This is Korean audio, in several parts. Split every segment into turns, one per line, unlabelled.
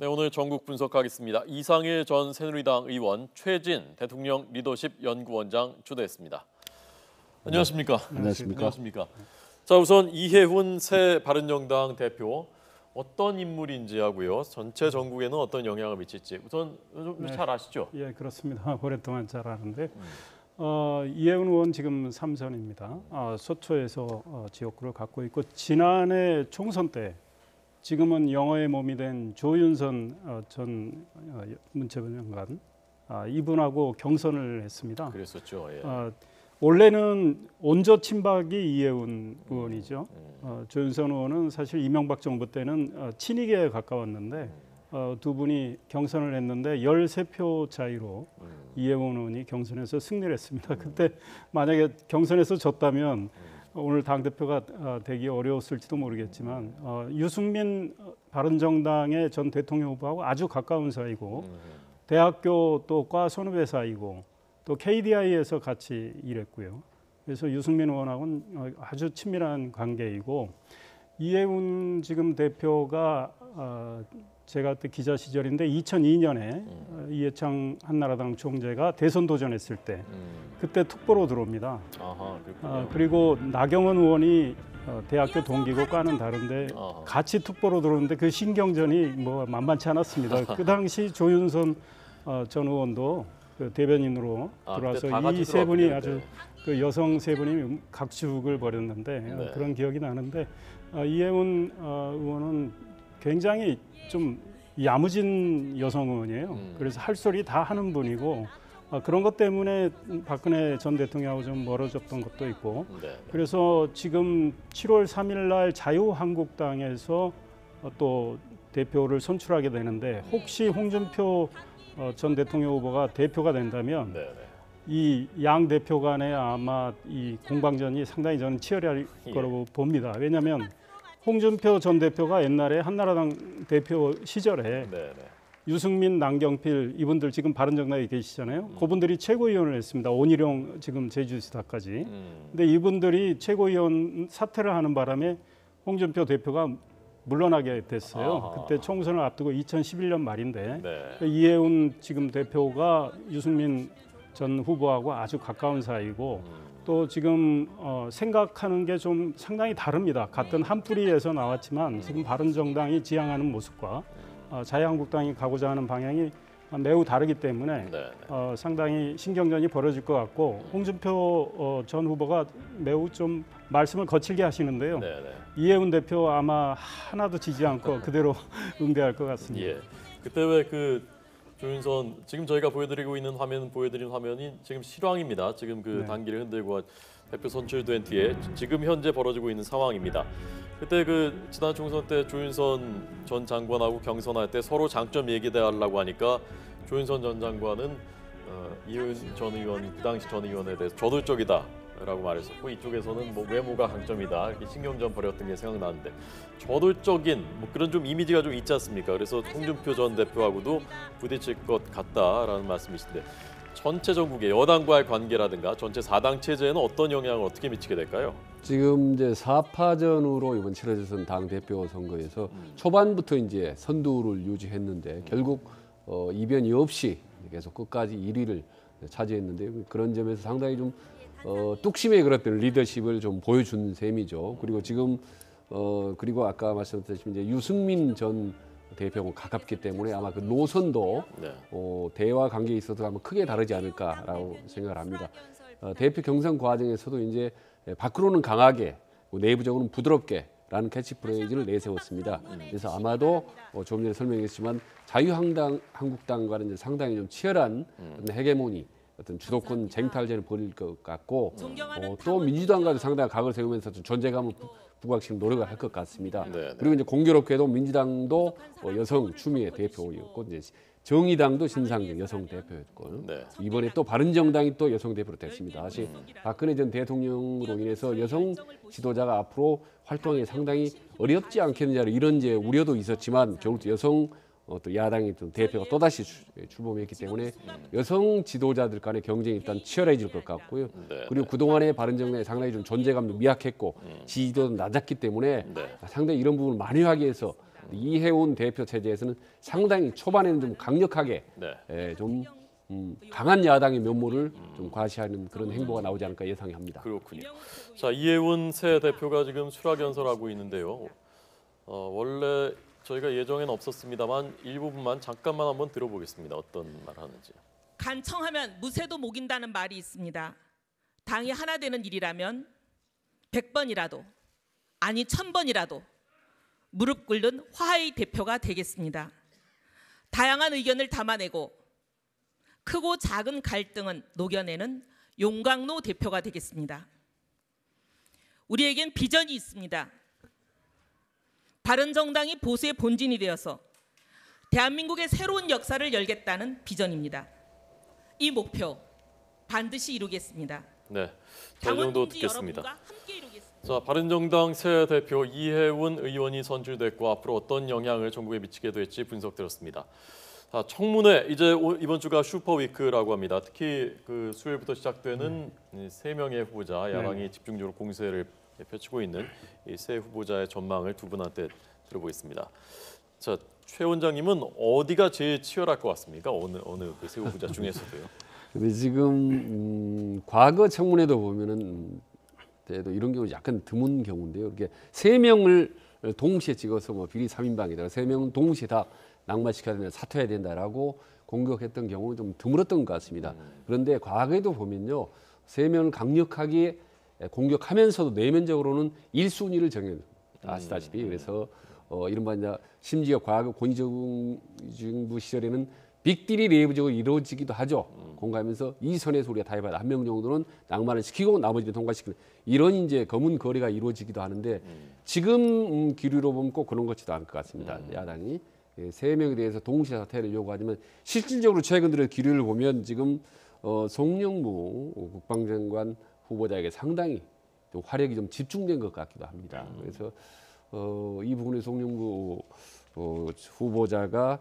네, 오늘 전국 분석하겠습니다. 이상일 전 새누리당 의원, 최진 대통령 리더십 연구원장 초대했습니다. 안녕하십니까? 안녕하십니까? 자, 우선 이해훈 새 바른정당 대표 어떤 인물인지 하고요. 전체 전국에는 어떤 영향을 미칠지 우선 좀 잘 아시죠?
예, 그렇습니다. 오랫동안 잘 아는데 이해훈 의원 지금 3선입니다. 서초에서 지역구를 갖고 있고 지난해 총선 때 지금은 영어의 몸이 된 조윤선 전 문체부 장관 이분하고 경선을 했습니다.
그랬었죠. 예.
원래는 온저 친박이 이해훈 의원이죠. 조윤선 의원은 사실 이명박 정부 때는 친이계에 가까웠는데 두 분이 경선을 했는데 13표 차이로 이해훈 의원이 경선에서 승리를 했습니다. 그때 만약에 경선에서 졌다면 오늘 당대표가 되기 어려웠을지도 모르겠지만 유승민 바른정당의 전 대통령 후보하고 아주 가까운 사이고 대학교 또 과 선후배 사이고 또 KDI에서 같이 일했고요. 그래서 유승민 의원하고는 아주 친밀한 관계이고 이해훈 지금 대표가 제가 그때 기자 시절인데 2002년에 이해창 한나라당 총재가 대선 도전했을 때 그때 특보로 들어옵니다. 그리고 나경원 의원이 대학교 동기고 과는 다른데 같이 특보로 들어오는데 그 신경전이 뭐 만만치 않았습니다. 그 당시 조윤선 전 의원도 그 대변인으로 들어와서 이 세 분이 아주 그 여성 세 분이 각축을 벌였는데 그런 기억이 나는데 이해훈 의원은 굉장히 좀 야무진 여성 의원이에요. 그래서 할 소리 다 하는 분이고 그런 것 때문에 박근혜 전 대통령하고 좀 멀어졌던 것도 있고 그래서 지금 7월 3일 날 자유한국당에서 또 대표를 선출하게 되는데 혹시 홍준표 전 대통령 후보가 대표가 된다면 이 양 대표 간에 아마 이 공방전이 상당히 저는 치열할 거라고 봅니다. 왜냐하면 홍준표 전 대표가 옛날에 한나라당 대표 시절에 유승민, 남경필 이분들 지금 바른정당에 계시잖아요. 그분들이 최고위원을 했습니다. 온희룡 지금 제주시다까지. 근데 이분들이 최고위원 사퇴를 하는 바람에 홍준표 대표가 물러나게 됐어요. 그때 총선을 앞두고 2011년 말인데 이해훈 지금 대표가 유승민 전 후보하고 아주 가까운 사이고 또 지금 생각하는 게 좀 상당히 다릅니다. 같은 한 뿌리에서 나왔지만 지금 바른정당이 지향하는 모습과 자유한국당이 가고자 하는 방향이 매우 다르기 때문에 상당히 신경전이 벌어질 것 같고 홍준표 전 후보가 매우 좀 말씀을 거칠게 하시는데요. 이해훈 대표 아마 하나도 지지 않고 그대로 응대할 것 같습니다.
예. 그때 왜 그 조윤선 지금 저희가 보여드리고 있는 보여드린 화면이 지금 실황입니다. 지금 그 단기를 흔들고 대표 선출된 뒤에 지금 현재 벌어지고 있는 상황입니다. 그때 그 지난 총선 때 조윤선 전 장관하고 경선할 때 서로 장점 얘기해달라고 하니까 조윤선 전 장관은 이해훈 전 의원 그 당시 전 의원에 대해서 저돌적이다라고 말했었고 이쪽에서는 뭐 외모가 강점이다 이렇게 신경전 벌였던 게 생각나는데 저돌적인 뭐 그런 좀 이미지가 좀 있지 않습니까? 그래서 홍준표 전 대표하고도 부딪힐 것 같다라는 말씀이신데 전체 전국의 여당과의 관계라든가 전체 4당 체제에는 어떤 영향을 어떻게 미치게 될까요?
지금 이제 4파전으로 이번 치러졌던 당 대표 선거에서 초반부터 이제 선두를 유지했는데 결국 이변이 없이 계속 끝까지 1위를 차지했는데 그런 점에서 상당히 좀 뚝심에 걸었던 리더십을 좀 보여준 셈이죠. 그리고 지금 그리고 아까 말씀드렸듯이 이제 유승민 전 대표하고 가깝기 때문에 아마 그 노선도 대화 관계에 있어서 아마 크게 다르지 않을까라고 생각을 합니다. 대표 경선 과정에서도 이제 밖으로는 강하게 내부적으로는 부드럽게라는 캐치프레이즈를 내세웠습니다. 그래서 아마도 좀 전에 설명했지만 자유한국당과는 이제 상당히 좀 치열한 헤게모니 어떤 주도권 쟁탈전을 벌일 것 같고 또 민주당과도 상당히 각을 세우면서 좀 존재감을 부각시키는 노력을 할 것 같습니다. 그리고 이제 공교롭게도 민주당도 여성 추미애 대표였고 이제 정의당도 신상정 여성 대표였고 이번에 또 바른정당이 또 여성 대표로 됐습니다. 사실 박근혜 전 대통령으로 인해서 여성 지도자가 앞으로 활동이 상당히 어렵지 않겠느냐 이런 이제 우려도 있었지만 결국 여성 또 야당의 또 대표가 또다시 출범했기 때문에 여성 지도자들 간의 경쟁이 일단 치열해질 것 같고요. 그리고 그동안의 바른정당이 상당히 좀 존재감도 미약했고 지지도도 낮았기 때문에 상당히 이런 부분을 만회하기 위해서 이해운 대표 체제에서는 상당히 초반에는 좀 강력하게
네.
좀 강한 야당의 면모를 좀 과시하는 그런 행보가 나오지 않을까 예상합니다.
그렇군요. 자, 이해운 새 대표가 지금 수락연설하고 있는데요. 원래 저희가 예정에는 없었습니다만 일부분만 잠깐만 한번 들어보겠습니다. 어떤 말 하는지.
간청하면 무쇠도 목인다는 말이 있습니다. 당이 하나 되는 일이라면 100번이라도 아니 1000번이라도 무릎 꿇는 화의 대표가 되겠습니다. 다양한 의견을 담아내고 크고 작은 갈등은 녹여내는 용광로 대표가 되겠습니다. 우리에겐 비전이 있습니다. 바른정당이 보수의 본진이 되어서 대한민국의 새로운 역사를 열겠다는 비전입니다. 이 목표 반드시 이루겠습니다.
네, 자, 이 정도
당원동지
듣겠습니다.
여러분과 함께 이루겠습니다.
자, 바른정당 새 대표 이해운 의원이 선출됐고 앞으로 어떤 영향을 전국에 미치게 될지 분석드렸습니다. 자, 청문회 이제 이번 주가 슈퍼위크라고 합니다. 특히 그 수요일부터 시작되는 세 명의 후보자 야당이 집중적으로 공세를 펼치고 있는 이 세 후보자의 전망을 두 분한테 들어보겠습니다. 자, 최 원장님은 어디가 제일 치열할 것 같습니까? 어느 그 세 후보자 중에서도요?
근데 지금 과거 청문회도 보면은 때도 이런 경우 약간 드문 경우인데요. 이렇게 세 명을 동시에 찍어서 뭐 비리 3인방이다. 세 명 동시에 다 낙마시켜야 된다, 사퇴해야 된다라고 공격했던 경우는 좀 드물었던 것 같습니다. 그런데 과거에도 보면요, 세 명을 강력하게 공격하면서도 내면적으로는 1순위를 정해 아시다시피 그래서 이른바 이제 심지어 과거 권위정부 시절에는 빅딜이 내부적으로 이루어지기도 하죠. 공감하면서 이 선에서 우리가 다 해봐야 한 명 정도는 낙마를 시키고 나머지는 통과시키는 이런 이제 검은 거래가 이루어지기도 하는데 지금 기류로 보면 꼭 그런 것 같지도 않을 것 같습니다. 야당이 세 명에 대해서 동시에 사퇴를 요구하지만 실질적으로 최근 들어 기류를 보면 지금 송영무 국방장관 후보자에게 상당히 좀 화력이 좀 집중된 것 같기도 합니다. 그래서 이 부분에 송영무 후보자가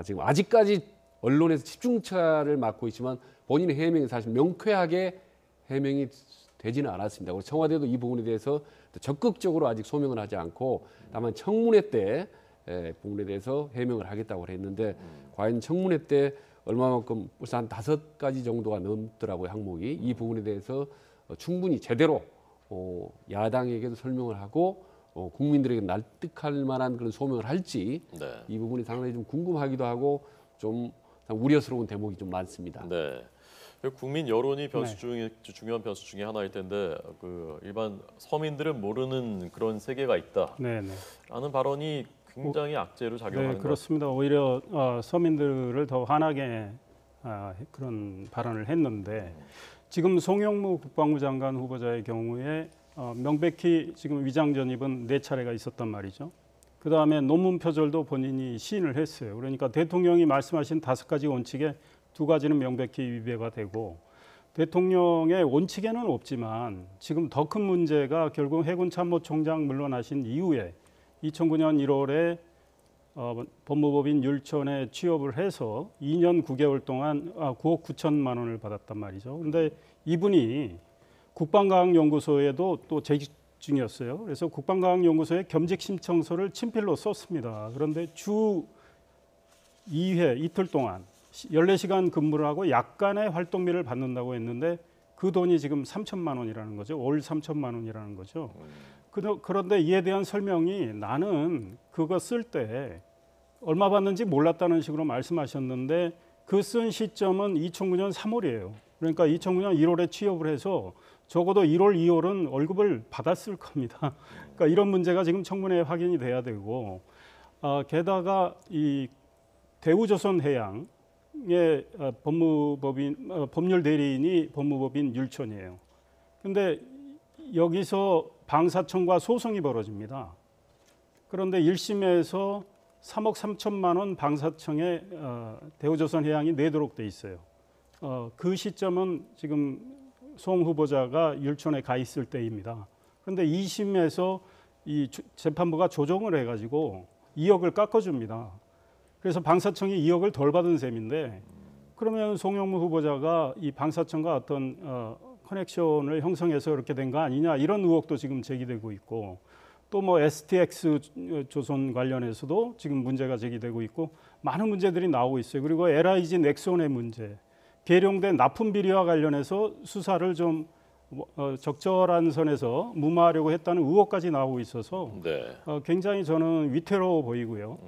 지금 아직까지 언론에서 집중차를 맡고 있지만 본인의 해명이 사실 명쾌하게 해명이 되지는 않았습니다. 그리고 청와대도 이 부분에 대해서 적극적으로 아직 소명을 하지 않고 다만 청문회 때 부분에 대해서 해명을 하겠다고 했는데 과연 청문회 때 얼마만큼 벌써 한 5가지 정도가 넘더라고요, 항목이. 이 부분에 대해서 충분히 제대로 야당에게도 설명을 하고 국민들에게 납득할 만한 그런 소명을 할지 이 부분이 상당히 좀 궁금하기도 하고 좀 우려스러운 대목이 좀 많습니다.
네. 국민 여론이 변수 중에 중요한 변수 중에 하나일 텐데 그 일반 서민들은 모르는 그런 세계가 있다. 라는 발언이 굉장히 악재로 작용하는 것
그렇습니다. 오히려 서민들을 더 화나게 그런 발언을 했는데 지금 송영무 국방부 장관 후보자의 경우에 명백히 지금 위장 전입은 4차례가 있었단 말이죠. 그다음에 논문 표절도 본인이 시인을 했어요. 그러니까 대통령이 말씀하신 5가지 원칙에 2가지는 명백히 위배가 되고 대통령의 원칙에는 없지만 지금 더 큰 문제가 결국 해군 참모총장 물러나신 이후에 2009년 1월에 법무법인 율촌에 취업을 해서 2년 9개월 동안 9억 9천만 원을 받았단 말이죠. 그런데 이분이 국방과학연구소에도 또 재직 중이었어요. 그래서 국방과학연구소에 겸직 신청서를 친필로 썼습니다. 그런데 주 2회 이틀 동안 14시간 근무를 하고 약간의 활동비를 받는다고 했는데 그 돈이 지금 3천만 원이라는 거죠. 월 3천만 원이라는 거죠. 그런데 이에 대한 설명이 나는 그거 쓸 때 얼마 받는지 몰랐다는 식으로 말씀하셨는데 그 쓴 시점은 2009년 3월이에요. 그러니까 2009년 1월에 취업을 해서 적어도 1월, 2월은 월급을 받았을 겁니다. 그러니까 이런 문제가 지금 청문회에 확인이 돼야 되고 게다가 이 대우조선해양의 법률 대리인이 법무법인 율촌이에요. 그런데 여기서 방사청과 소송이 벌어집니다. 그런데 1심에서 3억 3천만 원 방사청에 대우조선해양이 내도록 돼 있어요. 그 시점은 지금 송 후보자가 율촌에 가 있을 때입니다. 그런데 2심에서 이 재판부가 조정을 해가지고 2억을 깎아줍니다. 그래서 방사청이 2억을 덜 받은 셈인데 그러면 송영무 후보자가 이 방사청과 어떤 커넥션을 형성해서 그렇게 된 거 아니냐 이런 의혹도 지금 제기되고 있고 또 뭐 STX 조선 관련해서도 지금 문제가 제기되고 있고 많은 문제들이 나오고 있어요. 그리고 LIG 넥슨의 문제, 계룡된 납품 비리와 관련해서 수사를 좀 적절한 선에서 무마하려고 했다는 의혹까지 나오고 있어서
네.
굉장히 저는 위태로워 보이고요.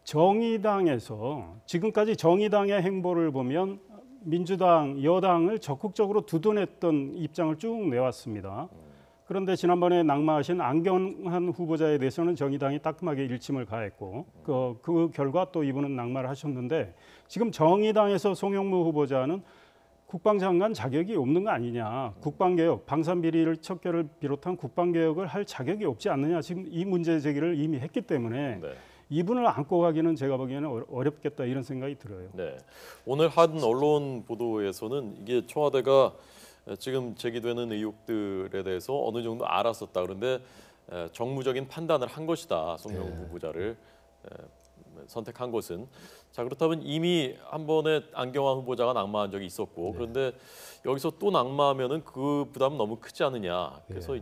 정의당에서 지금까지 정의당의 행보를 보면 민주당, 여당을 적극적으로 두둔했던 입장을 쭉 내왔습니다. 그런데 지난번에 낙마하신 안경환 후보자에 대해서는 정의당이 따끔하게 일침을 가했고 그 결과 또 이분은 낙마를 하셨는데 지금 정의당에서 송영무 후보자는 국방장관 자격이 없는 거 아니냐. 국방개혁, 방산비리를 척결을 비롯한 국방개혁을 할 자격이 없지 않느냐. 지금 이 문제 제기를 이미 했기 때문에
네.
이분을 안고 가기는 제가 보기에는 어렵겠다 이런 생각이 들어요.
네. 오늘 한 언론 보도에서는 이게 청와대가 지금 제기되는 의혹들에 대해서 어느 정도 알았었다. 그런데 정무적인 판단을 한 것이다. 송영무 후보자를 선택한 것은. 자, 그렇다면 이미 한 번에 안경환 후보자가 낙마한 적이 있었고 그런데 여기서 또 낙마하면은 그 부담은 너무 크지 않느냐. 그래서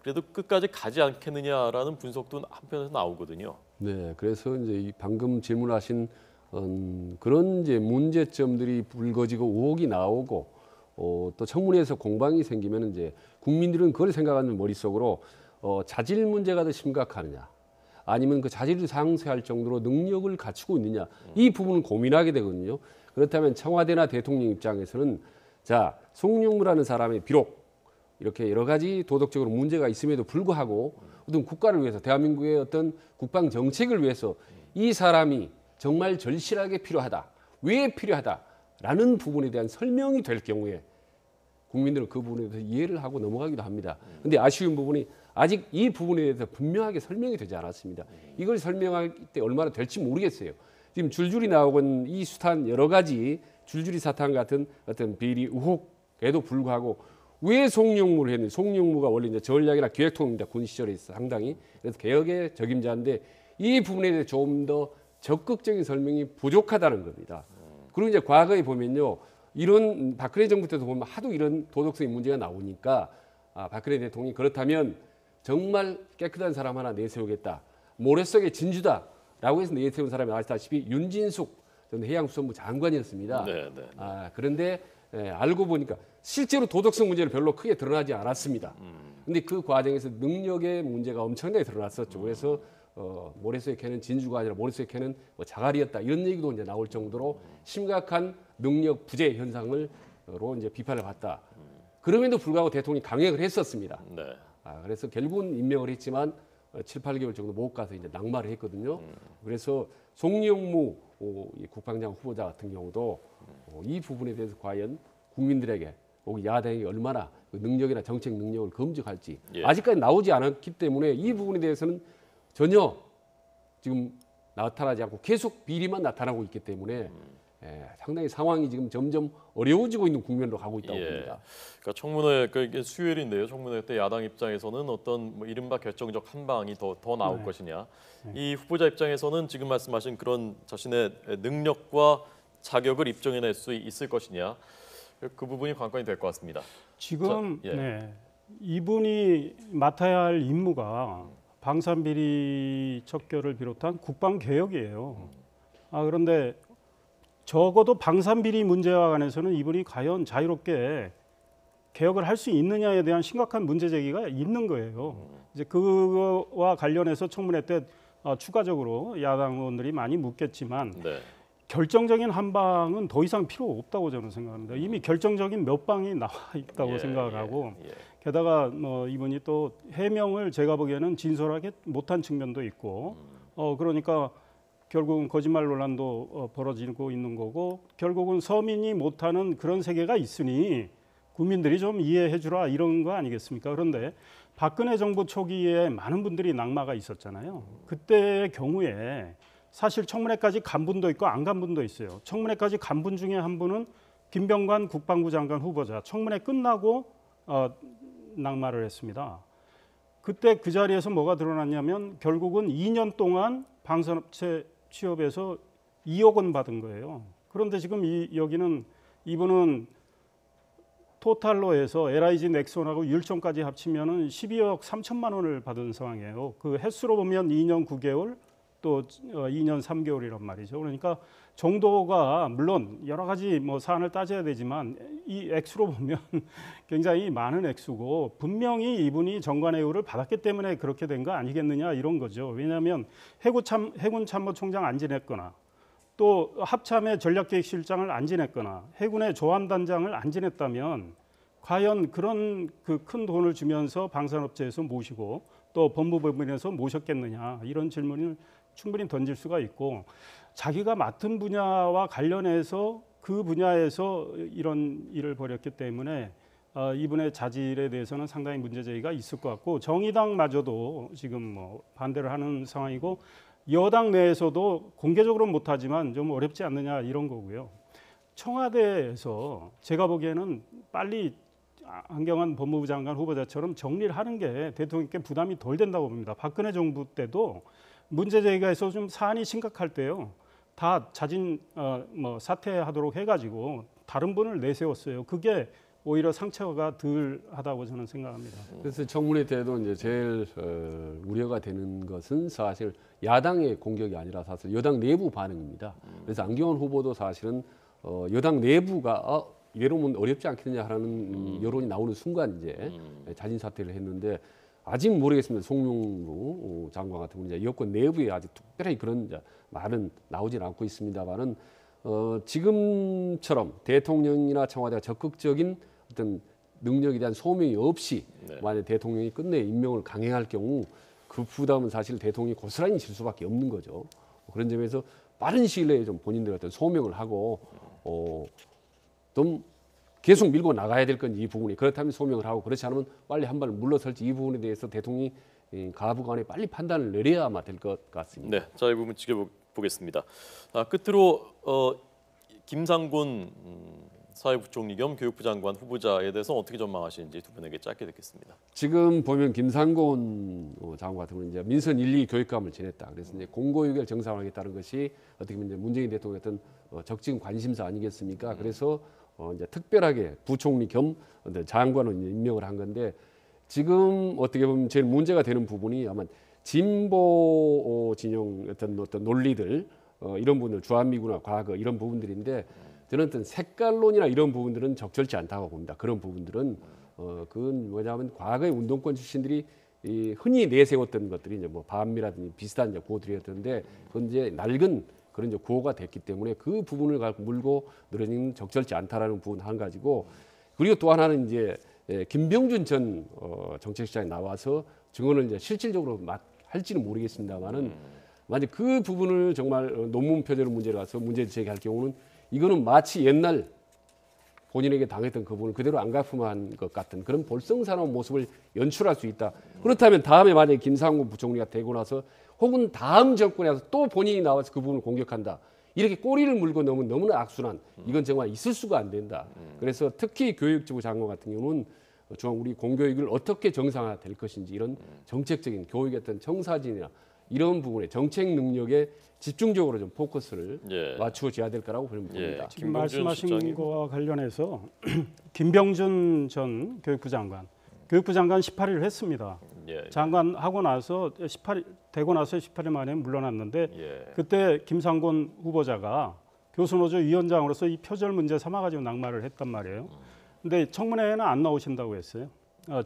그래도 끝까지 가지 않겠느냐라는 분석도 한편에서 나오거든요.
네, 그래서 이제 이 방금 질문하신 그런 이제 문제점들이 불거지고 의혹이 나오고 또 청문회에서 공방이 생기면 이제 국민들은 그걸 생각하는 머릿속으로 자질 문제가 더 심각하느냐, 아니면 그 자질을 상쇄할 정도로 능력을 갖추고 있느냐, 이 부분을 고민하게 되거든요. 그렇다면 청와대나 대통령 입장에서는 자, 송영무라는 사람이 비록 이렇게 여러 가지 도덕적으로 문제가 있음에도 불구하고 어떤 국가를 위해서, 대한민국의 어떤 국방 정책을 위해서 이 사람이 정말 절실하게 필요하다, 왜 필요하다라는 부분에 대한 설명이 될 경우에 국민들은 그 부분에 대해서 이해를 하고 넘어가기도 합니다. 그런데 아쉬운 부분이 아직 이 부분에 대해서 분명하게 설명이 되지 않았습니다. 이걸 설명할 때 얼마나 될지 모르겠어요. 지금 줄줄이 나오는 이 숱한 여러 가지 줄줄이 사탄 같은 어떤 비리 의혹에도 불구하고 왜 송영무를 했는지, 송영무가 원래 이제 전략이나 기획통입니다. 군 시절에 있어 상당히. 그래서 개혁의 적임자인데 이 부분에 대해 좀 더 적극적인 설명이 부족하다는 겁니다. 그리고 이제 과거에 보면요, 이런 박근혜 정부 때도 보면 하도 이런 도덕성의 문제가 나오니까 박근혜 대통령이 그렇다면 정말 깨끗한 사람 하나 내세우겠다, 모래속의 진주다라고 해서 내세운 사람이 아시다시피 윤진숙 전 해양수산부 장관이었습니다.
네.
그런데 알고 보니까 실제로 도덕성 문제는 별로 크게 드러나지 않았습니다. 근데 그 과정에서 능력의 문제가 엄청나게 드러났었죠. 그래서 모래속의 개는 진주가 아니라 모래속의 개는 뭐 자갈이었다, 이런 얘기도 이제 나올 정도로 심각한 능력 부재 현상으로 이제 비판을 받다. 그럼에도 불구하고 대통령이 강행을 했었습니다.
네.
그래서 결국은 임명을 했지만 7, 8개월 정도 못 가서 이제 낙마를 했거든요. 그래서 송영무 국방장 후보자 같은 경우도 이 부분에 대해서 과연 국민들에게 혹은 야당에게 얼마나 그 능력이나 정책 능력을 검증할지 아직까지 나오지 않았기 때문에 이 부분에 대해서는 전혀 지금 나타나지 않고 계속 비리만 나타나고 있기 때문에 상당히 상황이 지금 점점 어려워지고 있는 국면으로 가고 있다고 봅니다.
그러니까 청문회 이게 수요일인데요. 청문회 때 야당 입장에서는 어떤 뭐 이른바 결정적 한 방이 더 나올 것이냐. 이 후보자 입장에서는 지금 말씀하신 그런 자신의 능력과 자격을 입증해낼 수 있을 것이냐. 그 부분이 관건이 될 것 같습니다.
지금 이분이 맡아야 할 임무가 방산비리 척결을 비롯한 국방개혁이에요. 그런데 적어도 방산비리 문제와 관해서는 이분이 과연 자유롭게 개혁을 할 수 있느냐에 대한 심각한 문제 제기가 있는 거예요. 이제 그거와 관련해서 청문회 때 추가적으로 야당 의원들이 많이 묻겠지만 결정적인 한 방은 더 이상 필요 없다고 저는 생각합니다. 이미 결정적인 몇 방이 나와 있다고 생각을 하고 게다가 이분이 또 해명을 제가 보기에는 진솔하게 못한 측면도 있고 그러니까 결국은 거짓말 논란도 벌어지고 있는 거고 결국은 서민이 못하는 그런 세계가 있으니 국민들이 좀 이해해 주라 이런 거 아니겠습니까? 그런데 박근혜 정부 초기에 많은 분들이 낙마가 있었잖아요. 그때의 경우에 사실 청문회까지 간 분도 있고 안 간 분도 있어요. 청문회까지 간 분 중에 한 분은 김병관 국방부 장관 후보자. 청문회 끝나고 낙마를 했습니다. 그때 그 자리에서 뭐가 드러났냐면 결국은 2년 동안 방산업체 취업해서 2억 원 받은 거예요. 그런데 지금 여기는 이분은 토탈로 해서 LIG 넥슨하고 율촌까지 합치면은 12억 3천만 원을 받은 상황이에요. 그 횟수로 보면 2년 9개월 또 2년 3개월이란 말이죠. 그러니까 정도가 물론 여러 가지 뭐 사안을 따져야 되지만 이 액수로 보면 굉장히 많은 액수고 분명히 이분이 정관예우를 받았기 때문에 그렇게 된 거 아니겠느냐 이런 거죠. 왜냐하면 해군 참모총장 안 지냈거나 또 합참의 전략기획실장을 안 지냈거나 해군의 조함단장을 안 지냈다면 과연 그런 그 큰 돈을 주면서 방산업체에서 모시고 또 법무부에서 모셨겠느냐 이런 질문을 충분히 던질 수가 있고 자기가 맡은 분야와 관련해서 그 분야에서 이런 일을 벌였기 때문에 이분의 자질에 대해서는 상당히 문제 제기가 있을 것 같고 정의당마저도 지금 뭐 반대를 하는 상황이고 여당 내에서도 공개적으로는 못하지만 좀 어렵지 않느냐 이런 거고요. 청와대에서 제가 보기에는 빨리 한경환 법무부 장관 후보자처럼 정리를 하는 게 대통령께 부담이 덜 된다고 봅니다. 박근혜 정부 때도 문제 제기가 해서 좀 사안이 심각할 때요. 다 자진 사퇴하도록 해가지고 다른 분을 내세웠어요. 그게 오히려 상처가 덜하다고 저는 생각합니다.
그래서 청문회 때도 이제 제일 우려가 되는 것은 사실 야당의 공격이 아니라 사실 여당 내부 반응입니다. 그래서 안경원 후보도 사실은 여당 내부가 이러면 어렵지 않겠느냐라는 여론이 나오는 순간 이제 자진 사퇴를 했는데 아직 모르겠습니다. 송영무 장관 같은 경우는 여권 내부에 아직 특별히 그런 말은 나오질 않고 있습니다만은 지금처럼 대통령이나 청와대가 적극적인 어떤 능력에 대한 소명이 없이 만약 대통령이 끝내 임명을 강행할 경우 그 부담은 사실 대통령이 고스란히 질 수밖에 없는 거죠. 그런 점에서 빠른 시일 내에 좀 본인들 어떤 소명을 하고 좀 계속 밀고 나가야 될 건 이 부분이 그렇다면 소명을 하고 그렇지 않으면 빨리 한 발 물러설지 이 부분에 대해서 대통령이 가부간에 빨리 판단을 내려야만 될 것 같습니다.
네, 자, 이 부분 지켜보겠습니다. 끝으로 김상곤 사회부총리 겸 교육부 장관 후보자에 대해서 어떻게 전망하시는지 두 분에게 짧게 듣겠습니다.
지금 보면 김상곤 장관 같은 경우는 이제 민선 1, 2 교육감을 지냈다. 그래서 이제 공고유기를 정상화하겠다는 것이 어떻게 보면 이제 문재인 대통령의 어떤 적진 관심사 아니겠습니까? 그래서 이제 특별하게 부총리 겸 장관을 임명을 한 건데 지금 어떻게 보면 제일 문제가 되는 부분이 아마 진보 진영 어떤 논리들 이런 부분들 주한미군과 과거 이런 부분들인데 저는 어떤 색깔론이나 이런 부분들은 적절치 않다고 봅니다. 그런 부분들은 그건 뭐냐면 과거의 운동권 출신들이 흔히 내세웠던 것들이 이제 뭐 반미라든지 비슷한 이제 구호들이었던데 그건 이제 낡은 그런 이제 구호가 됐기 때문에 그 부분을 갖고 물고 늘어지는 적절치 않다라는 부분 한 가지고 그리고 또 하나는 이제 김병준 전 정책실장이 나와서 증언을 이제 실질적으로 할지는 모르겠습니다만은 만약 그 부분을 정말 논문 표절 문제를 가서 문제 제기할 경우는 이거는 마치 옛날 본인에게 당했던 그 부분을 그대로 안 갚음한 것 같은 그런 볼썽사나운 모습을 연출할 수 있다. 그렇다면 다음에 만약에 김상곤 부총리가 되고 나서 혹은 다음 정권에서 또 본인이 나와서 그 부분을 공격한다. 이렇게 꼬리를 물고 넘은 너무나 악순환. 이건 정말 있을 수가 안 된다. 그래서 특히 교육부 장관 같은 경우는 중앙 우리 공교육을 어떻게 정상화될 것인지 이런 정책적인 교육의 어떤 청사진이나 이런 부분에 정책 능력에 집중적으로 좀 포커스를 맞추어져야 될 거라고 봅니다.
지금 말씀하신 거와 관련해서 김병준 전 교육부 장관 18일 했습니다. 장관 하고 나서 18일 되고 나서 18일 만에 물러났는데 그때 김상곤 후보자가 교수노조 위원장으로서 이 표절 문제 삼아가지고 낙마를 했단 말이에요. 근데 청문회에는 안 나오신다고 했어요.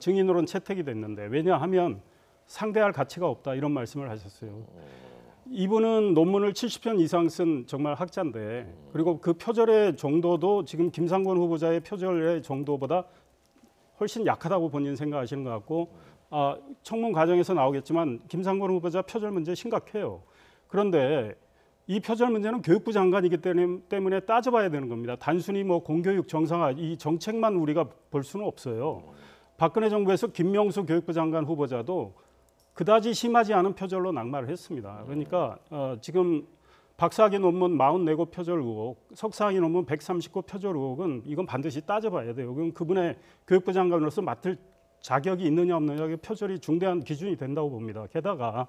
증인으로는 채택이 됐는데 왜냐하면 상대할 가치가 없다 이런 말씀을 하셨어요. 이분은 논문을 70편 이상 쓴 정말 학자인데 그리고 그 표절의 정도도 지금 김상곤 후보자의 표절의 정도보다 훨씬 약하다고 본인 생각하시는 것 같고 청문 과정에서 나오겠지만 김상곤 후보자 표절 문제 심각해요. 그런데 이 표절 문제는 교육부 장관이기 때문에 따져봐야 되는 겁니다. 단순히 뭐 공교육 정상화 이 정책만 우리가 볼 수는 없어요. 박근혜 정부에서 김명수 교육부 장관 후보자도 그다지 심하지 않은 표절로 낙마를 했습니다. 그러니까 지금 박사학위 논문 44곳 표절 의혹, 석사학위 논문 139 표절 의혹은 이건 반드시 따져봐야 돼요. 그럼 그분의 교육부 장관으로서 맡을 자격이 있느냐 없느냐의 표절이 중대한 기준이 된다고 봅니다. 게다가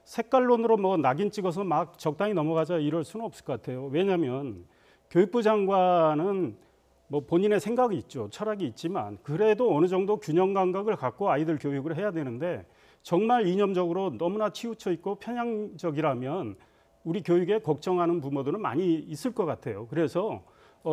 색깔론으로 뭐 낙인 찍어서 막 적당히 넘어가자 이럴 수는 없을 것 같아요. 왜냐하면 교육부 장관은 뭐 본인의 생각이 있죠. 철학이 있지만 그래도 어느 정도 균형 감각을 갖고 아이들 교육을 해야 되는데 정말 이념적으로 너무나 치우쳐 있고 편향적이라면 우리 교육에 걱정하는 부모들은 많이 있을 것 같아요. 그래서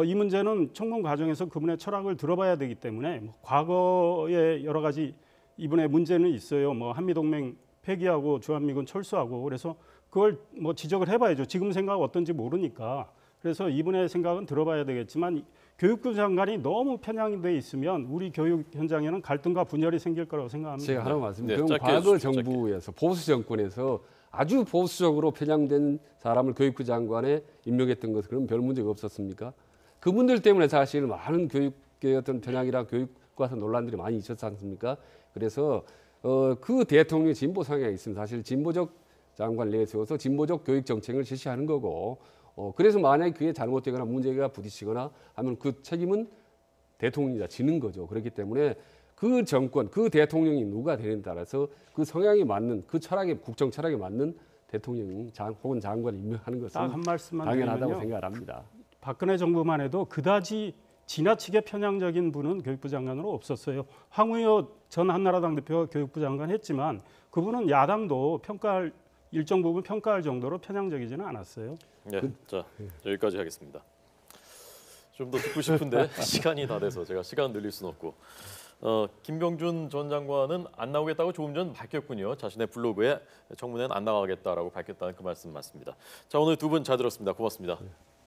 이 문제는 청문 과정에서 그분의 철학을 들어봐야 되기 때문에 뭐 과거에 여러 가지 이분의 문제는 있어요. 뭐 한미동맹 폐기하고 주한미군 철수하고 그래서 그걸 뭐 지적을 해봐야죠. 지금 생각 어떤지 모르니까. 그래서 이분의 생각은 들어봐야 되겠지만 교육부 장관이 너무 편향이 돼 있으면 우리 교육 현장에는 갈등과 분열이 생길 거라고 생각합니다.
제가 하나 말씀드리면
짧게
과거
해주십시오,
정부에서 보수 정권에서 아주 보수적으로 편향된 사람을 교육부 장관에 임명했던 것은 그런 별 문제가 없었습니까? 그분들 때문에 사실 많은 교육계의 어떤 편향이랑 교육과서 논란들이 많이 있었지 않습니까? 그래서 그 대통령의 진보 성향이 있으면 사실 진보적 장관을 내세워서 진보적 교육 정책을 실시하는 거고 그래서 만약에 그게 잘못되거나 문제가 부딪히거나 하면 그 책임은 대통령이 지는 거죠. 그렇기 때문에 그 정권, 그 대통령이 누가 되느냐에 따라서 그 성향에 맞는 그 철학에 국정 철학에 맞는 대통령 혹은 장관을 임명하는 것은
딱 한 말씀만
당연하다고
드리면요.
생각합니다.
박근혜 정부만 해도 그다지 지나치게 편향적인 분은 교육부 장관으로 없었어요. 황우여 전 한나라당 대표가 교육부 장관 했지만 그분은 야당도 평가할 일정 부분 평가할 정도로 편향적이지는 않았어요.
네, 자 여기까지 하겠습니다. 좀 더 듣고 싶은데 시간이 다 돼서 제가 시간 늘릴 수는 없고 김병준 전 장관은 안 나오겠다고 조금 전 밝혔군요. 자신의 블로그에 청문회는 안 나가겠다라고 밝혔다는 그 말씀 맞습니다. 자 오늘 두 분 잘 들었습니다. 고맙습니다.